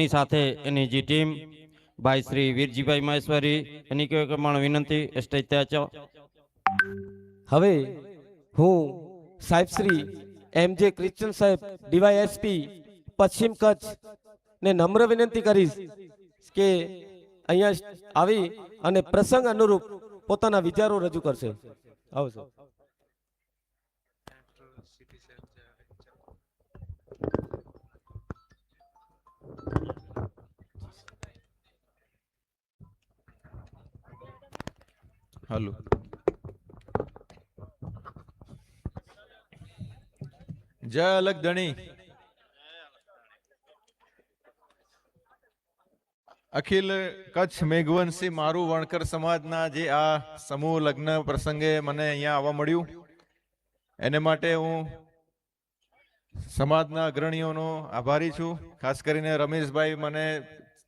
એની સાથે એની જે ટીમ ભાઈ શ્રી વીરજીભાઈ મહેશ્વરી એની કહેવાય પ્રમાણે વિનંતી સ્ટેજ ત્યાં હવે હું સાહેબ શ્રી એમ.જે. ક્રિશ્ચન સાહેબ ડીવાયએસપી પશ્ચિમ કચ્છ ને નમ્ર વિનંતી કરીશ કે અહીંયા આવી અને પ્રસંગ અનુરૂપ પોતાના વિચારો રજૂ કરશે. આવજો. હાલો. જય અલગ ધણી. અખિલ કચ્છ મેઘવંશી મારું વણકર સમાજના જે આ સમૂહ લગ્ન પ્રસંગે મને અહીંયા આવવા મળ્યું એને માટે હું સમાજના અગ્રણીઓનો આભારી છું. ખાસ કરીને રમેશભાઈ મને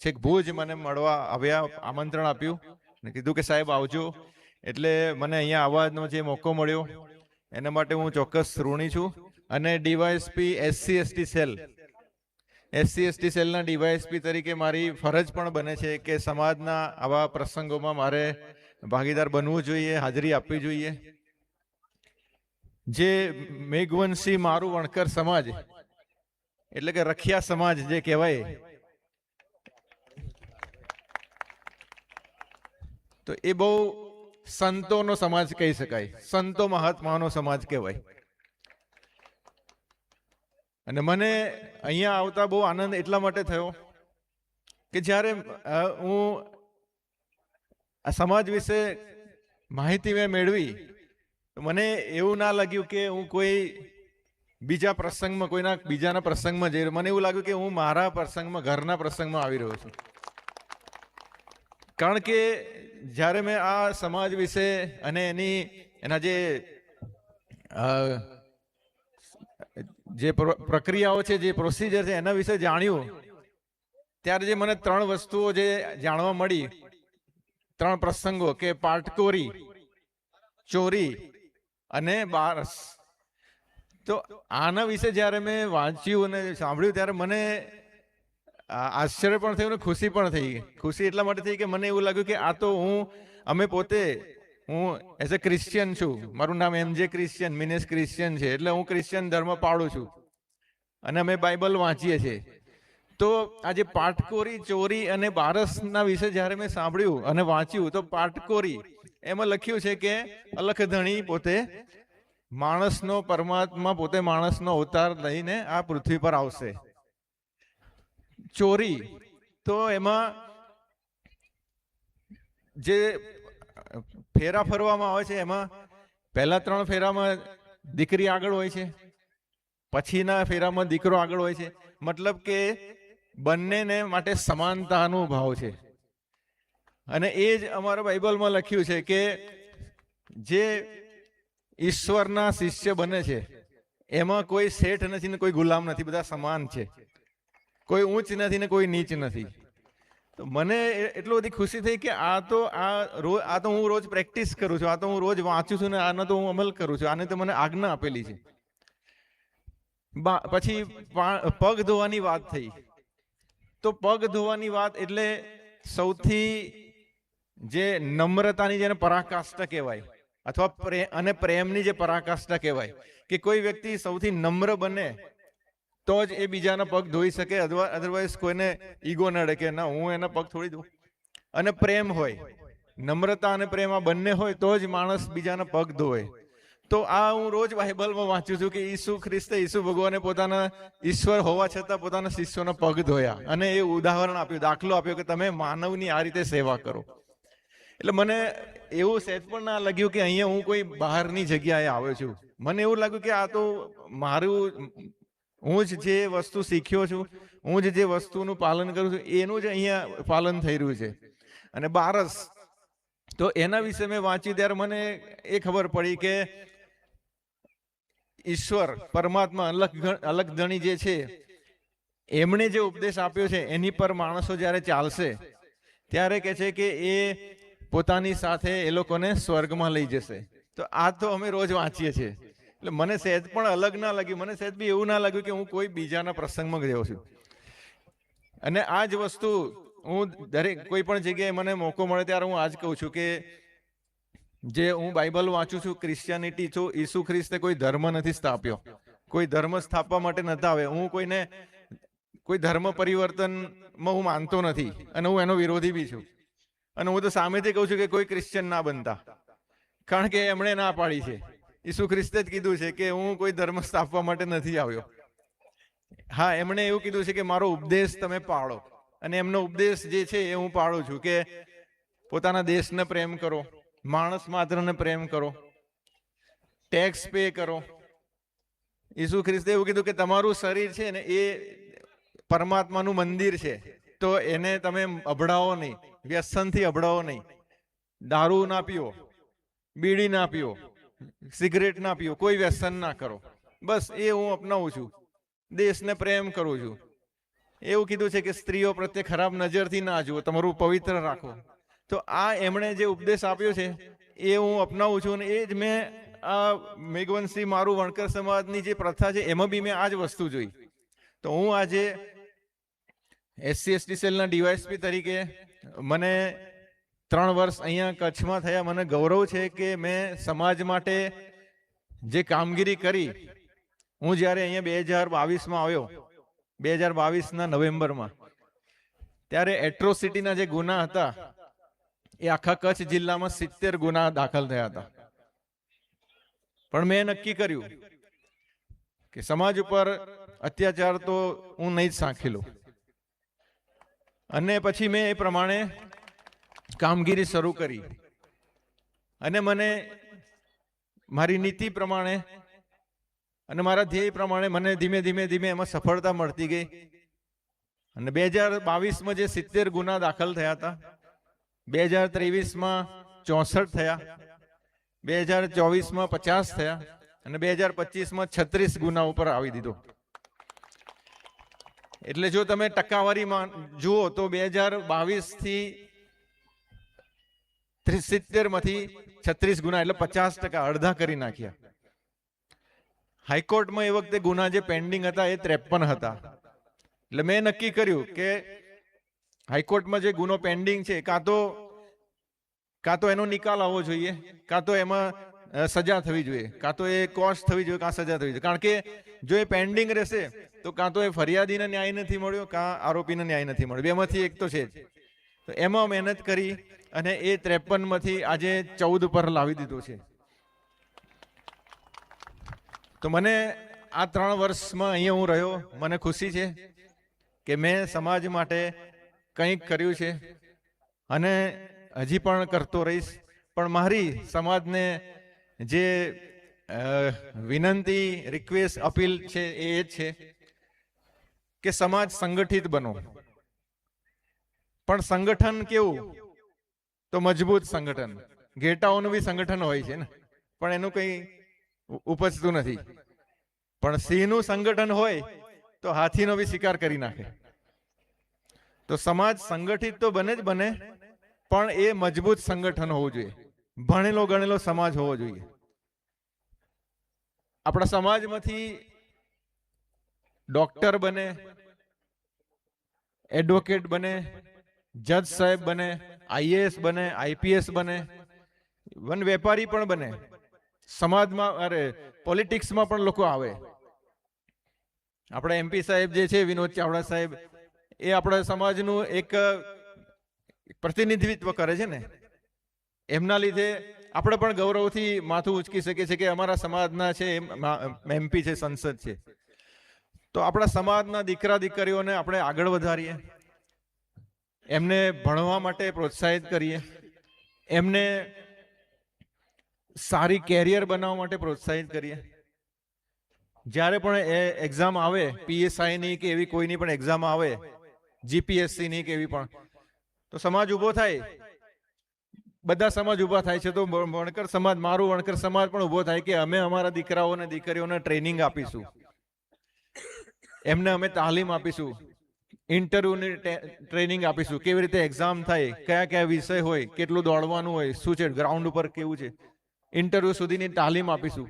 છેક ભુજ મને મળવા આવ્યા, આમંત્રણ આપ્યું ને કીધું કે સાહેબ આવજો, એટલે મને અહીંયા આવવાનો જે મોકો મળ્યો એના માટે હું ચોક્કસ ઋણી છું. અને ડીવાયએસપી SC/ST સેલના ડીવાયએસપી તરીકે મારી ફરજ પણ બને છે કે સમાજના આવા પ્રસંગોમાં મારે ભાગીદાર બનવું જોઈએ, હાજરી આપવી જોઈએ. જે મેઘવંશી મારું વણકર સમાજ એટલે કે રખિયા સમાજ જે કહેવાય, તો એ બહુ સંતોનો સમાજ કહી શકાય, સંતો મહાત્માનો સમાજ કહેવાય. અને મને અહીંયા આવતા બહુ આનંદ એટલા માટે થયો કે જ્યારે હું આ સમાજ વિશે માહિતી મેં મેળવી તો મને એવું ના લાગ્યું કે હું કોઈ બીજા પ્રસંગમાં, કોઈના બીજાના પ્રસંગમાં જઈ રહ્યો. મને એવું લાગ્યું કે હું મારા પ્રસંગમાં, ઘરના પ્રસંગમાં આવી રહ્યો છું. કારણ કે જ્યારે મેં આ સમાજ વિશે અને એના જે પ્રક્રિયાઓ છે, જે પ્રોસિજર છે એના વિશે જાણ્યું, ત્યારે જે મને 3 વસ્તુઓ જે જાણવા મળી, 3 પ્રસંગો કે પાટકોરી, ચોરી અને બારસ. તો આના વિશે જ્યારે મેં વાંચ્યું અને સાંભળ્યું ત્યારે મને આશ્ચર્ય પણ થયું અને ખુશી પણ થઈ. ખુશી એટલા માટે થઈ કે મને એવું લાગ્યું કે આ તો અમે પોતે, હું એઝ અ ક્રિશ્ચિયન છું, મારું નામ M.J. ક્રિશ્ચિયન મીન્સ ક્રિશ્ચિયન છે, એટલે હું ક્રિશ્ચિયન ધર્મ પાળું છું અને અમે બાઇબલ વાંચીએ છીએ. તો આજે પાટકોરી, ચોરી અને બારસના વિશે જ્યારે મેં સાંભળ્યું અને વાંચ્યું, તો પાટકોરી એમાં લખ્યું છે કે અલખ ધણી પોતે માણસનો, પરમાત્મા પોતે માણસનો અવતાર લઈને આ પૃથ્વી પર આવશે. ચોરી તો એમાં જે ફેરા ફરવામાં આવે છે એમાં પહેલા 3 ફેરામાં દીકરી આગળ હોય છે, પછીના ફેરામાં દીકરો આગળ હોય છે. મતલબ કે બંનેને માટે સમાનતાનો ભાવ છે. અને એ જ અમારા બાઇબલમાં લખ્યું છે કે જે ઈશ્વરના શિષ્ય બને છે એમાં કોઈ શેઠ નથી ને કોઈ ગુલામ નથી, બધા સમાન છે. કોઈ ઊંચ નથી ને કોઈ નીચ નથી. તો મને એટલી બધી ખુશી થઈ કે આ તો હું રોજ પ્રેક્ટિસ કરું છું, આ તો હું રોજ વાંચું છું ને આનો તો હું અમલ કરું છું. આને તો મને આજ્ઞા આપેલી છે. પછી પગ ધોવાની વાત થઈ. તો પગ ધોવાની વાત એટલે સૌથી જે નમ્રતાની જેને પરાકાષ્ઠા કહેવાય, અથવા અને પ્રેમની જે પરાકાષ્ઠા કહેવાય, કે કોઈ વ્યક્તિ સૌથી નમ્ર બને તો જ એ બીજાના પગ ધોઈ શકે. અધરવાઇઝ કોઈને ઈગો નડે કે ના હું એના પગ થોડી દઉં. અને પ્રેમ હોય, નમ્રતા અને પ્રેમ આ બંને હોય તો જ માણસ બીજાના પગ ધોવે. તો આ હું રોજ બાઇબલમાં વાંચું છું કે ઈસુ ભગવાને પોતાના ઈશ્વર હોવા છતાં પોતાના શિષ્યોના પગ ધોયા અને એ ઉદાહરણ આપ્યું, દાખલો આપ્યો કે તમે માનવની આ રીતે સેવા કરો. એટલે મને એવું સહેજ પણ ના લાગ્યું કે અહીંયા હું કોઈ બહારની જગ્યાએ આવ્યો છું. મને એવું લાગ્યું કે આ તો મારું, હું જ જે વસ્તુ શીખ્યો છું, હું જ જે વસ્તુનું પાલન કરું છું એનું જ અહીંયા પાલન થઈ રહ્યું છે. અને બારસ, તો એના વિશે મેં વાંચ્યું ત્યારે મને એ ખબર પડી કે ઈશ્વર પરમાત્મા અલગ ધણી જે છે એમણે જે ઉપદેશ આપ્યો છે એની પર માણસો જ્યારે ચાલશે ત્યારે કહે છે કે એ પોતાની સાથે એ લોકોને સ્વર્ગમાં લઈ જશે. તો આ તો અમે રોજ વાંચીએ છીએ. એટલે મને સહેજ પણ અલગ ના લાગ્યું, મને સહેજ બી એવું ના લાગ્યું કે હું કોઈ બીજાના પ્રસંગમાં ગયો છું. અને આ જ વસ્તુ હું દરેક કોઈ પણ જગ્યાએ મને મોકો મળે ત્યારે હું આજ કહું છું કે જે હું બાઇબલ વાંચું છું, ક્રિશ્ચિયાનિટી છું, ઈસુ ખ્રિસ્તે કોઈ ધર્મ નથી સ્થાપ્યો, કોઈ ધર્મ સ્થાપવા માટે નતા આવે. હું કોઈને કોઈ ધર્મ પરિવર્તનમાં હું માનતો નથી અને હું એનો વિરોધી બી છું. અને હું તો સામેથી કહું છું કે કોઈ ક્રિશ્ચિયન ના બનતા, કારણ કે એમણે ના પાડી છે. ઈસુ ખ્રિસ્તે જ કીધું છે કે હું કોઈ ધર્મ સ્થાપવા માટે નથી આવ્યો. હા, એમણે એવું કીધું છે કે મારો ઉપદેશ તમે પાળો, અને એમનો ઉપદેશ જે છે એ હું પાળું છું કે પોતાના દેશને પ્રેમ કરો, માણસ માત્રને પ્રેમ કરો, ટેક્સ પે કરો. ઈસુ ખ્રિસ્તે એવું કીધું કે તમારું શરીર છે ને એ પરમાત્માનું મંદિર છે, તો એને તમે અભડાવો નહીં, વ્યસનથી અભડાવો નહીં. દારૂ ના પીવો, બીડી ના પીવો, સિગરેટ ના પીવો, કોઈ વ્યસન ના કરો. બસ એ હું અપનાવું છું. દેશને પ્રેમ કરું છું. એવું કીધું છે કે સ્ત્રીઓ પ્રત્યે ખરાબ નજરથી ના જુઓ, તમારું પવિત્ર રાખો. તો આ એમણે જે ઉપદેશ આપ્યો છે એ હું અપનાવું છું. અને એ જ મેં આ મેઘવંશી મારું વણકર સમાજની જે પ્રથા છે એમાં બી મેં આ જ વસ્તુ જોઈ. તો હું આજે SC/ST સેલના ડીવાયએસપી તરીકે મને 3 વર્ષ અહીંયા કચ્છમાં થયા. મને ગૌરવ છે કે મેં સમાજ માટે જે કામગીરી કરી. હું જ્યારે અહીંયા 2022માં આવ્યો, 2022ના નવેમ્બરમાં, ત્યારે એટ્રોસિટીના જે ગુના હતા એ આખા કચ્છ જિલ્લામાં 70 ગુના દાખલ થયા હતા. પણ મેં નક્કી કર્યું કે સમાજ ઉપર અત્યાચાર તો હું નહીં જ સાંખી લઉં. અને પછી મેં એ પ્રમાણે કામગીરી શરૂ કરી. અને મને મારી નીતિ પ્રમાણે અને મારા ધ્યેય પ્રમાણે મને ધીમે ધીમે એમાં સફળતા મળતી ગઈ. અને 2022માં જે 70 ગુના દાખલ થયા હતા, 2023માં 64 થયા, 2024માં 50 થયા, અને 2025માં 36 ગુના ઉપર આવી દીધો. એટલે જો તમે ટકાવારીમાં જુઓ તો 2022થી 70માંથી 36 ગુના એટલે 50%, અડધા કરી નાખ્યા. હાઈકોર્ટમાં એ વખતે ગુના જે પેન્ડિંગ હતા એ 53 હતા. એટલે મેં નક્કી કર્યું કે હાઈકોર્ટમાં જે ગુનો પેન્ડિંગ છે કાં તો એનો નિકાલ આવવો જોઈએ, કાં તો એમાં સજા થવી જોઈએ, કાં તો એ કોસ્ટ થવી જોઈએ, કાં સજા થવી જોઈએ. કારણ કે જો એ પેન્ડિંગ રહેશે તો કાં તો એ ફરિયાદીને ન્યાય નથી મળ્યો, કાં આરોપીને ન્યાય નથી મળ્યો. બેમાંથી એક તો છે જ. તો એમાં મહેનત કરી અને એ 53માંથી આજે 14 પર લાવી દીધો છે. તો મને આ 3 વર્ષમાં અહીંયા હું રહ્યો, મને ખુશી છે કે મેં સમાજ માટે કંઈક કર્યું છે અને હજી પણ કરતો રહીશ. પણ મારી સમાજને જે વિનંતી, રિક્વેસ્ટ, અપીલ છે એ જ છે કે સમાજ સંગઠિત બનો. પણ સંગઠન કેવું? તો મજબૂત સંગઠન. ઘેટાઓનું બી સંગઠન હોય છે ને, પણ એનું કંઈ ઉપજતું નથી. પણ સિંહનું સંગઠન હોય તો હાથીનો બી શિકાર કરી નાખે. તો સમાજ સંગઠિત તો બને જ બને, પણ એ મજબૂત સંગઠન હોવું જોઈએ. ભણેલો ગણેલો સમાજ હોવો જોઈએ. આપણા સમાજમાંથી ડોક્ટર બને, એડવોકેટ બને, જજ સાહેબ બને, IAS બને, IPS બને, વન વેપારી પણ બને. સમાજમાં પોલિટિક્સમાં પણ લોકો આવે. આપણા MP સાહેબ જે છે, વિનોદ ચાવડા સાહેબ, એ આપણા સમાજનું એક પ્રતિનિધિત્વ કરે છે ને. એમના લીધે આપણે પણ ગૌરવથી માથું ઉંચકી શકીએ છીએ કે અમારા સમાજના છે, MP છે, સંસદ છે. તો આપણા સમાજના દીકરા દીકરીઓને આપણે આગળ વધારીએ, એમને ભણવા માટે પ્રોત્સાહિત કરીએ, એમને સારી કેરિયર બનાવવા માટે પ્રોત્સાહિત કરીએ. જ્યારે પણ એ એક્ઝામ આવે, PSI ની કે એવી કોઈની પણ એક્ઝામ આવે, GPSC ની કે એવી પણ, તો સમાજ ઊભો થાય. બધા સમાજ ઊભા થાય છે. તો વણકર સમાજ, મારું વણકર સમાજ પણ ઊભો થાય કે અમે અમારા દીકરાઓને દીકરીઓને ટ્રેનિંગ આપીશું, એમને અમે તાલીમ આપીશું, ઇન્ટરવ્યુની ટ્રેનિંગ આપીશું, કેવી રીતે એક્ઝામ થાય, કયા કયા વિષય હોય, કેટલું દોડવાનું હોય, શું છે ગ્રાઉન્ડ ઉપર, કેવું છે, ઇન્ટરવ્યુ સુધીની તાલીમ આપીશું.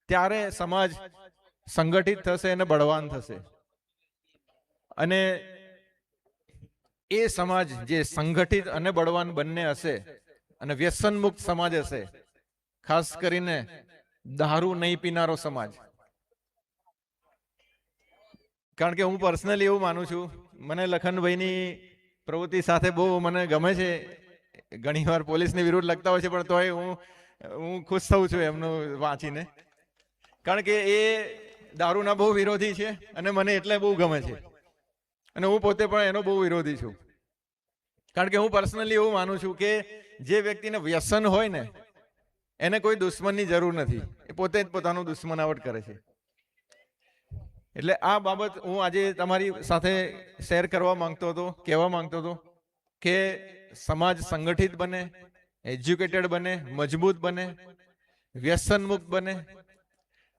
ત્યારે સમાજ સંગઠિત થશે અને બળવાન થશે. અને એ સમાજ જે સંગઠિત અને બળવાન બંને હશે અને વ્યસન મુક્ત સમાજ હશે, ખાસ કરીને દારૂ નહીં પીનારો સમાજ. કારણ કે હું પર્સનલી એવું માનું છું, મને લખનભાઈની પ્રવૃત્તિ સાથે બહુ મને ગમે છે. ઘણીવાર પોલીસની વિરુદ્ધ લખતા હોય છે, પણ તોય હું ખુશ થઉં છું એમનું વાંચીને. કારણ કે એ દારૂના બહુ વિરોધી છે અને મને એટલે બહુ ગમે છે, અને હું પોતે પણ એનો બહુ વિરોધી છું. કારણ કે હું પર્સનલી એવું માનું છું કે જે વ્યક્તિને વ્યસન હોય ને એને કોઈ દુશ્મનની જરૂર નથી, એ પોતે જ પોતાનું દુશ્મનાવટ કરે છે. એટલે આ બાબત હું આજે તમારી સાથે શેર કરવા માંગતો હતો, કહેવા માંગતો હતો કે સમાજ સંગઠિત બને, એજ્યુકેટેડ બને, મજબૂત બને, વ્યસન મુક્ત બને,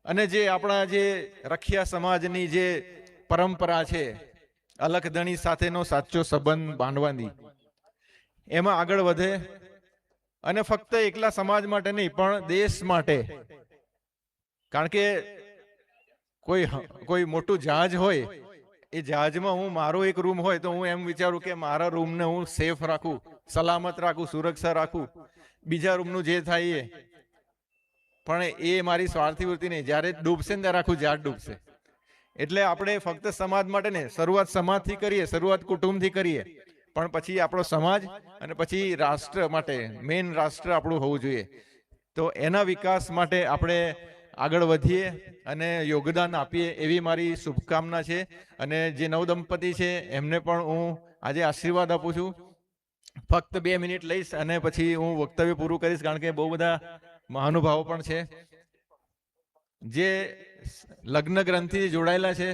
અને જે આપણા જે રખિયા સમાજની જે પરંપરા છે, અલખધણી સાથેનો સાચો સંબંધ બાંધવાની, એમાં આગળ વધે. અને ફક્ત એકલા સમાજ માટે નહીં પણ દેશ માટે. કારણ કે કોઈ મોટું જહાજ હોય, એ જહાજમાં હું મારો એક રૂમ હોય તો હું એમ વિચારું કે મારા રૂમને હું સેફ રાખું, સલામત રાખું, સુરક્ષા રાખું, બીજા રૂમનું જે થાય એ. પણ એ મારી સ્વાર્થી વૃત્તિ નહીં. જ્યારે ડૂબશે ને ત્યારે આખું જહાજ ડૂબશે. એટલે આપણે ફક્ત સમાજ માટે ને, શરૂઆત સમાજથી કરીએ, શરૂઆત કુટુંબથી કરીએ, પણ પછી આપણો સમાજ અને પછી રાષ્ટ્ર માટે, મેઇન રાષ્ટ્ર આપણું હોવું જોઈએ. તો એના વિકાસ માટે આપણે આગળ વધીએ અને યોગદાન આપીએ એવી મારી શુભકામના છે. અને જે નવદંપતિ છે એમને પણ હું આજે આશીર્વાદ આપું છું. ફક્ત 2 મિનિટ લઈશ અને પછી હું વક્તવ્ય પૂરું કરીશ, કારણ કે બહુ બધા મહાનુભાવો પણ છે જે લગ્ન ગ્રંથિથી જોડાયેલા છે.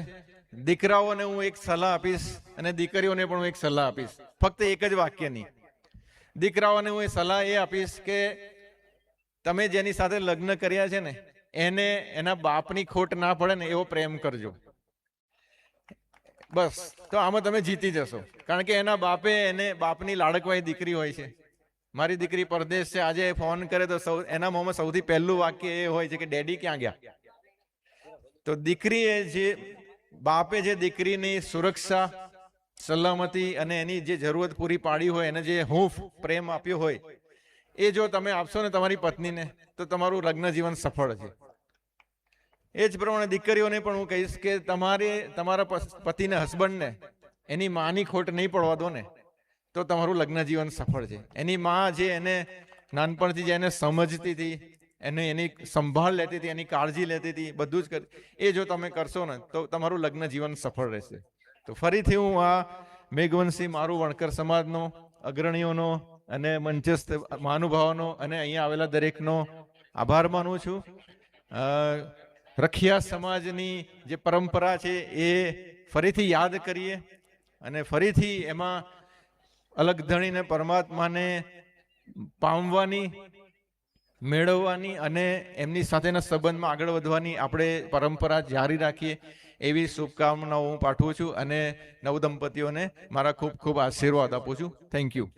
દીકરાઓને હું એક સલાહ આપીશ અને દીકરીઓને પણ હું એક સલાહ આપીશ, ફક્ત એક જ વાક્યની. દીકરાઓને હું એ સલાહ એ આપીશ કે તમે જેની સાથે લગ્ન કર્યા છે ને એને એના બાપની ખોટ ના પડે ને એવો પ્રેમ કરજો. બસ, તો આમાં તમે જીતી જશો. કારણ કે એના બાપની લાડકવાઈ દીકરી હોય છે. મારી દીકરી પરદેશ છે, આજે ફોન કરે તો એના મોંમાં સૌથી પહેલું વાક્ય એ હોય છે કે ડેડી ક્યાં ગયા. તો દીકરીએ બાપે જે દીકરીની સુરક્ષા, સલામતી અને એની જે જરૂરત પૂરી પાડી હોય, એને જે હૂંફ પ્રેમ આપ્યો હોય, એ જો તમે આપશો ને તમારી પત્નીને તો તમારું લગ્ન જીવન સફળ છે. એ જ પ્રમાણે દીકરીઓને પણ હું કહીશ કે તમારા પતિને, હસબન્ડને એની માની ખોટ નહીં પડવા દો ને તો તમારું લગ્ન જીવન સફળ છે. એની માં જે એને નાનપણથી જે એને સમજતી હતી, એની સંભાળ લેતી હતી, એની કાળજી લેતી હતી, બધું જ એ જો તમે કરશો ને તો તમારું લગ્ન જીવન સફળ રહેશે. તો ફરીથી હું આ મેઘવંશી મારું વણકર સમાજનો, અગ્રણીઓનો અને મંચસ્થ મહાનુભાવોનો અને અહીંયા આવેલા દરેકનો આભાર માનું છું. રખિયા સમાજની જે પરંપરા છે એ ફરીથી યાદ કરીએ અને ફરીથી એમાં અલગધણીને પરમાત્માને પામવાની, મેળવવાની અને એમની સાથેના સંબંધમાં આગળ વધવાની આપણે પરંપરા જારી રાખીએ એવી શુભકામનાઓ હું પાઠવું છું અને નવદંપતીઓને મારા ખૂબ ખૂબ આશીર્વાદ આપું છું. Thank you.